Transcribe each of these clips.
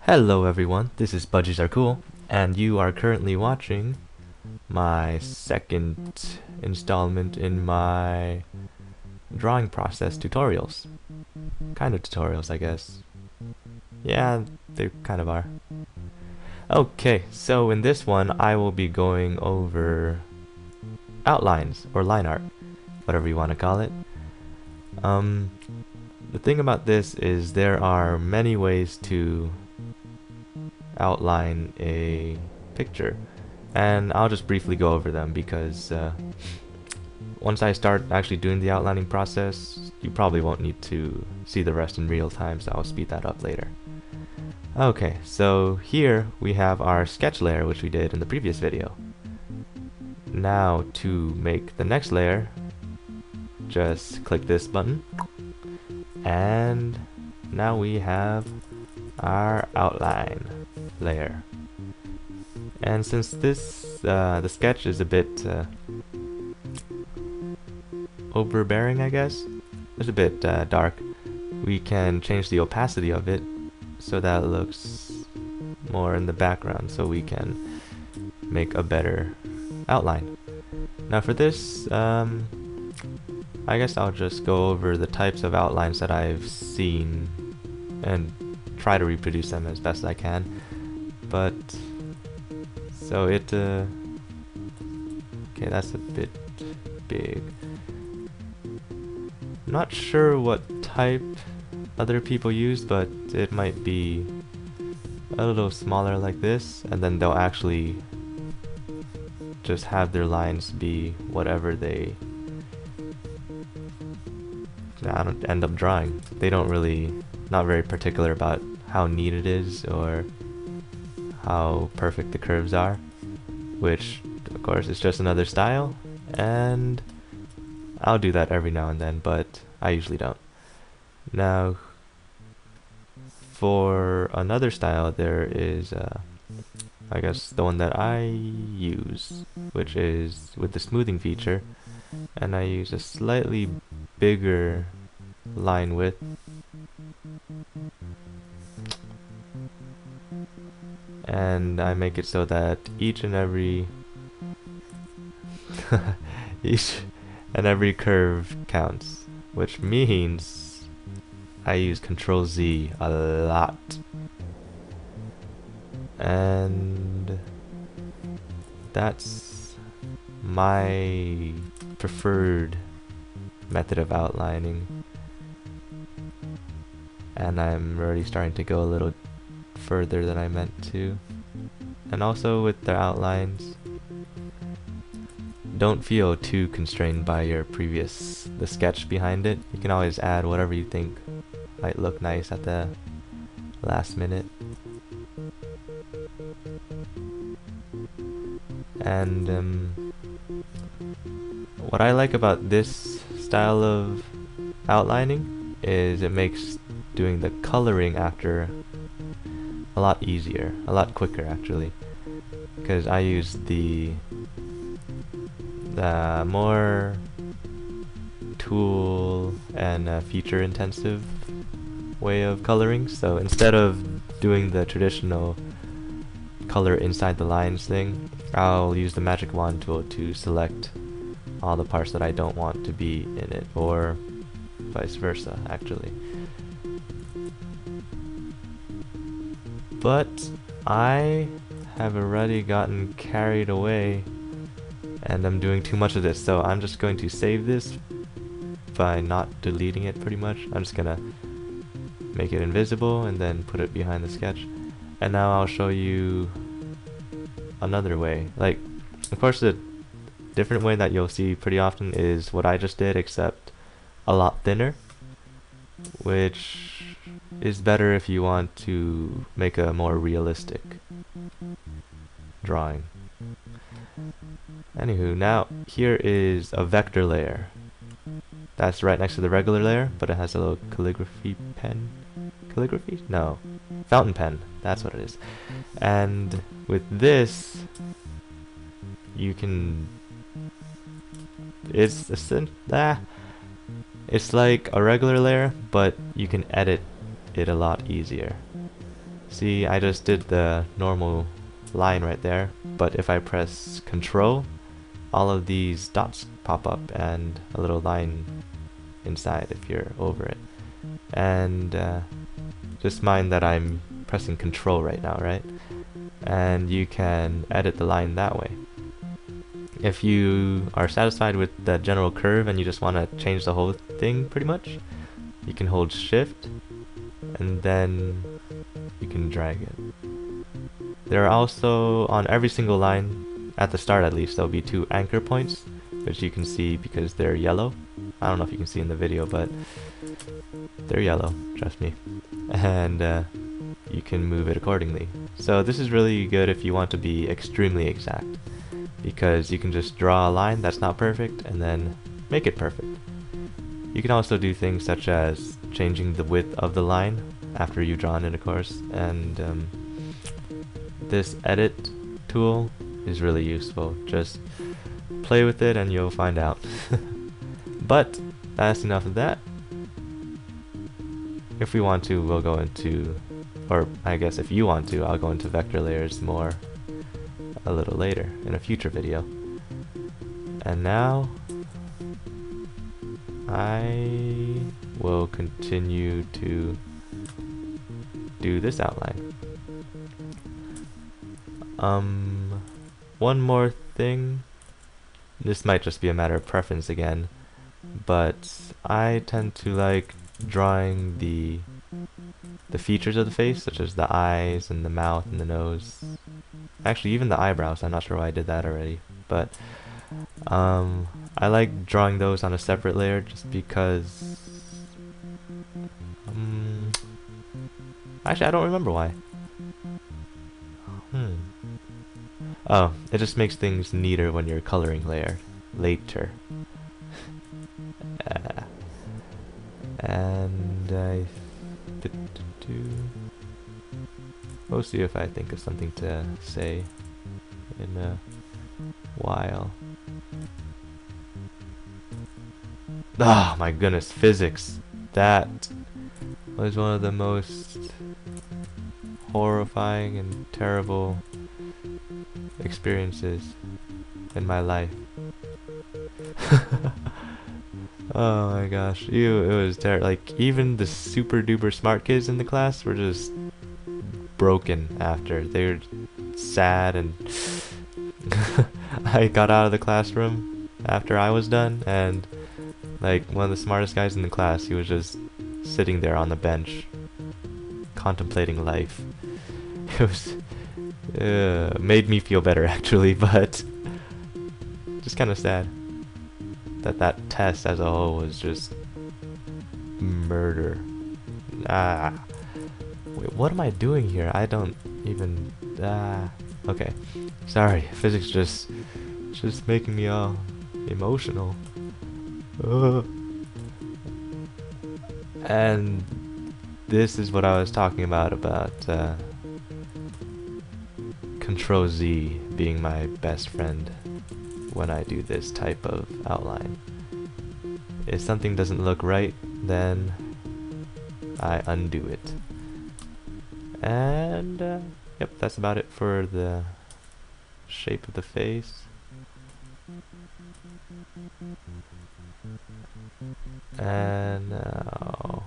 Hello everyone, this is Budgies Are Cool, and you are currently watching my second installment in my drawing process tutorials. Kind of tutorials, I guess. Yeah, they kind of are. Okay, so in this one I will be going over outlines, or line art, whatever you want to call it. The thing about this is there are many ways to outline a picture, and I'll just briefly go over them because once I start actually doing the outlining process, you probably won't need to see the rest in real time, so I'll speed that up later. Okay, so here we have our sketch layer, which we did in the previous video. Now to make the next layer, just click this button, and now we have our outline layer. And since this the sketch is a bit overbearing, I guess, it's a bit dark, we can change the opacity of it so that it looks more in the background, so we can make a better outline. Now for this, I guess I'll just go over the types of outlines that I've seen and try to reproduce them as best I can. But so it okay, that's a bit big. Not sure what type other people use, but it might be a little smaller like this, and then they'll actually just have their lines be whatever they end up drawing. They don't really, not very particular about how neat it is or how perfect the curves are, which of course is just another style, and I'll do that every now and then, but I usually don't. Now for another style, there is I guess the one that I use, which is with the smoothing feature, and I use a slightly bigger line width, and I make it so that each and every curve counts, which means I use Control Z a lot, and that's my preferred method of outlining. And I'm already starting to go a little further than I meant to. And also with the outlines, don't feel too constrained by your the sketch behind it. You can always add whatever you think might look nice at the last minute. And what I like about this style of outlining is it makes doing the coloring after a lot easier, a lot quicker actually, because I use the more tool and feature intensive way of coloring. So instead of doing the traditional color inside the lines thing, I'll use the magic wand tool to select all the parts that I don't want to be in it, or vice versa actually. But I have already gotten carried away and I'm doing too much of this, so I'm just going to save this by not deleting it pretty much. I'm just gonna make it invisible and then put it behind the sketch. And now I'll show you another way. Like, of course the different way that you'll see pretty often is what I just did, except a lot thinner, which is better if you want to make a more realistic drawing. Anywho, now here is a vector layer. That's right next to the regular layer, but it has a little calligraphy pen. Calligraphy? No. Fountain pen. That's what it is. And with this, you can... It's like a regular layer, but you can edit it a lot easier. See, I just did the normal line right there, but if I press Control, all of these dots pop up and a little line inside if you're over it. And just mind that I'm pressing Control right now, right? And you can edit the line that way. If you are satisfied with the general curve and you just want to change the whole thing pretty much, you can hold Shift and then you can drag it. There are also, on every single line, at the start at least, there'll be 2 anchor points, which you can see because they're yellow. I don't know if you can see in the video, but they're yellow, trust me. And you can move it accordingly. So this is really good if you want to be extremely exact, because you can just draw a line that's not perfect and then make it perfect. You can also do things such as changing the width of the line after you've drawn it, of course, and this edit tool is really useful. Just play with it and you'll find out. But that's enough of that. If we want to, we'll go into, or I guess if you want to, I'll go into vector layers more a little later in a future video. And now I will continue to do this outline. One more thing, this might just be a matter of preference again, but I tend to like drawing the features of the face, such as the eyes and the mouth and the nose. Actually, even the eyebrows. I'm not sure why I did that already, but I like drawing those on a separate layer just because actually I don't remember why. Oh, it just makes things neater when you're coloring later. And we'll see if I think of something to say in a while. Ah, my goodness, physics. That was one of the most horrifying and terrible experiences in my life. Oh my gosh, it was terrible. Like, even the super duper smart kids in the class were just broken after. They were sad, and I got out of the classroom after I was done, and like one of the smartest guys in the class, he was just sitting there on the bench contemplating life. It was made me feel better actually, but just kind of sad that test as a whole was just murder. Wait, what am I doing here? I don't even okay, sorry, physics just making me all emotional. And this is what I was talking about Control Z being my best friend when I do this type of outline. If something doesn't look right, then I undo it. And yep, that's about it for the shape of the face. And now,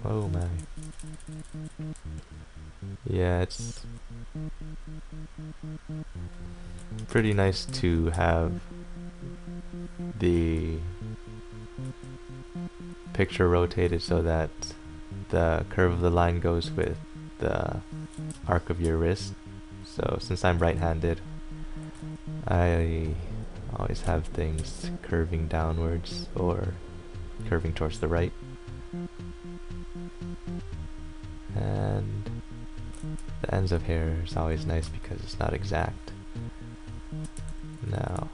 oh my, yeah, it's pretty nice to have the picture rotated so that the curve of the line goes with the arc of your wrist. So since I'm right-handed, I always have things curving downwards or curving towards the right. And the ends of hair is always nice because it's not exact. Now,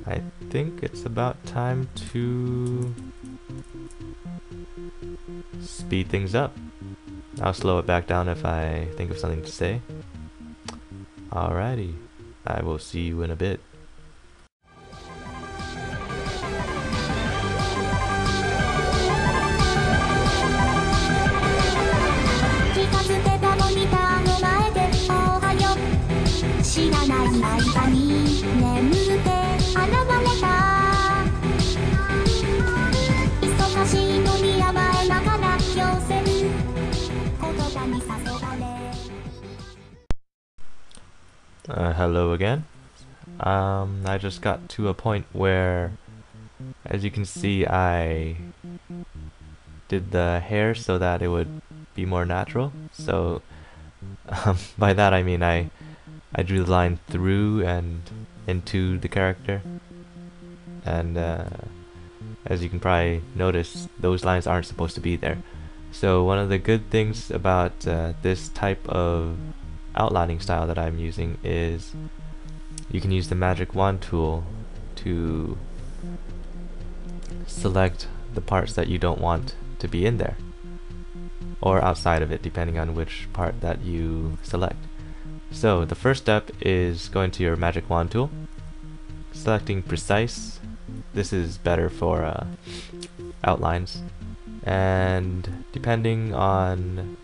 I think it's about time to speed things up. I'll slow it back down if I think of something to say. Alrighty, I will see you in a bit. Hello again. I just got to a point where, as you can see, I did the hair so that it would be more natural. So by that I mean I drew the line through and into the character, and as you can probably notice, those lines aren't supposed to be there. So one of the good things about this type of outlining style that I'm using is you can use the magic wand tool to select the parts that you don't want to be in there, or outside of it, depending on which part that you select. So the first step is going to your magic wand tool, selecting precise. This is better for outlines, and depending on,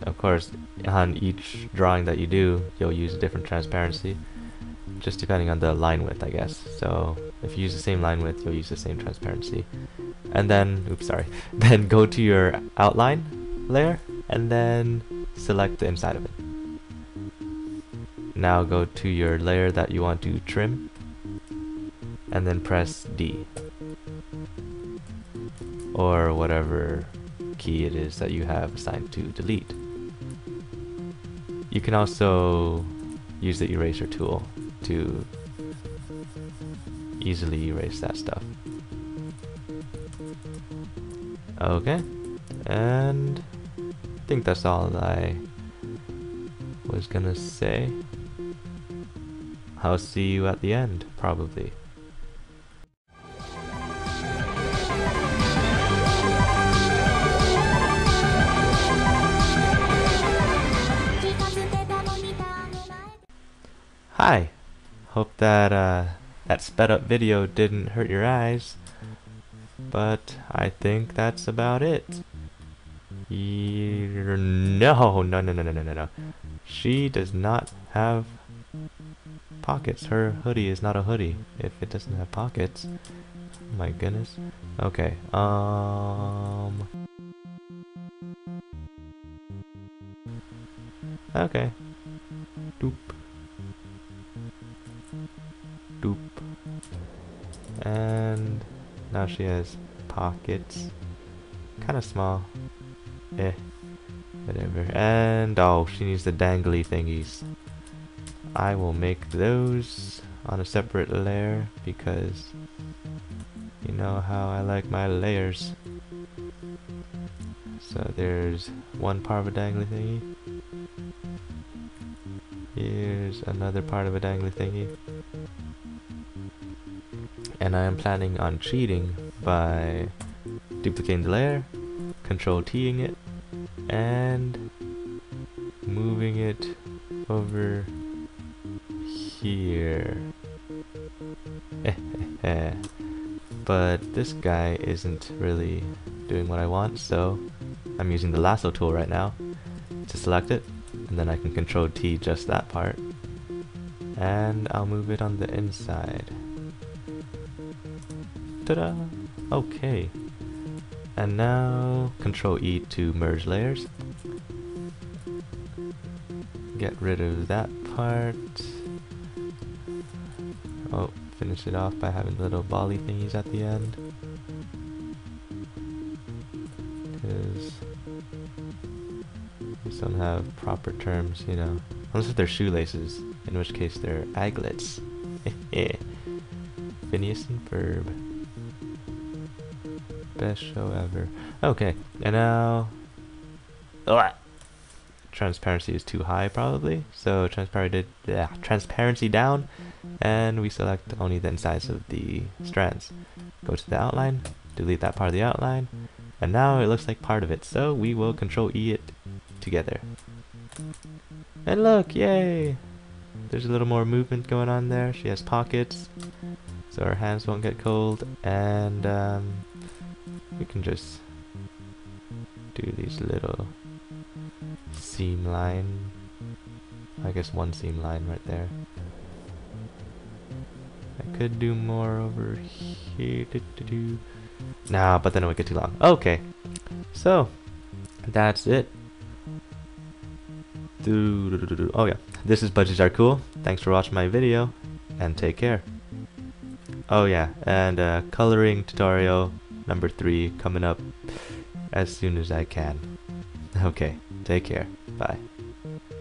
of course, on each drawing that you do, you'll use a different transparency, just depending on the line width, I guess. So if you use the same line width, you'll use the same transparency. And then, oops, sorry, then go to your outline layer and then select the inside of it. Now go to your layer that you want to trim and then press D, or whatever key it is that you have assigned to delete. You can also use the eraser tool to easily erase that stuff. Okay, and I think that's all I was gonna say. I'll see you at the end, probably. Hi! Hope that that sped up video didn't hurt your eyes, but I think that's about it. No. She does not have pockets. Her hoodie is not a hoodie if it doesn't have pockets. Oh my goodness. Okay, okay. Doop. Doop. And now she has pockets. Kind of small. Whatever. And oh, she needs the dangly thingies. I will make those on a separate layer because you know how I like my layers. So there's one part of a dangly thingy. Here's another part of a dangly thingy. And I am planning on cheating by duplicating the layer, Control-T'ing it, and moving it over here. But this guy isn't really doing what I want, so I'm using the lasso tool right now to select it, and then I can Control-T just that part, and I'll move it on the inside. Ta-da! Okay. And now Control-E to merge layers. Get rid of that part. Oh, finish it off by having little bally thingies at the end. Because these don't have proper terms, you know. Unless if they're shoelaces, in which case they're aglets. Phineas and Ferb. Best show ever. Okay, and now transparency is too high probably, so transparency down, and we select only the insides of the strands. Go to the outline, delete that part of the outline, and now it looks like part of it, so we will Control-E it together. And look, yay! There's a little more movement going on there. She has pockets, so her hands won't get cold, and we can just do these little seam line. I guess one seam line right there. I could do more over here. Nah, but then it would get too long. Okay, so that's it. Oh yeah, this is Budgies Are Cool. Thanks for watching my video, and take care. Oh yeah, and coloring tutorial number 3 coming up as soon as I can. Okay, take care. Bye.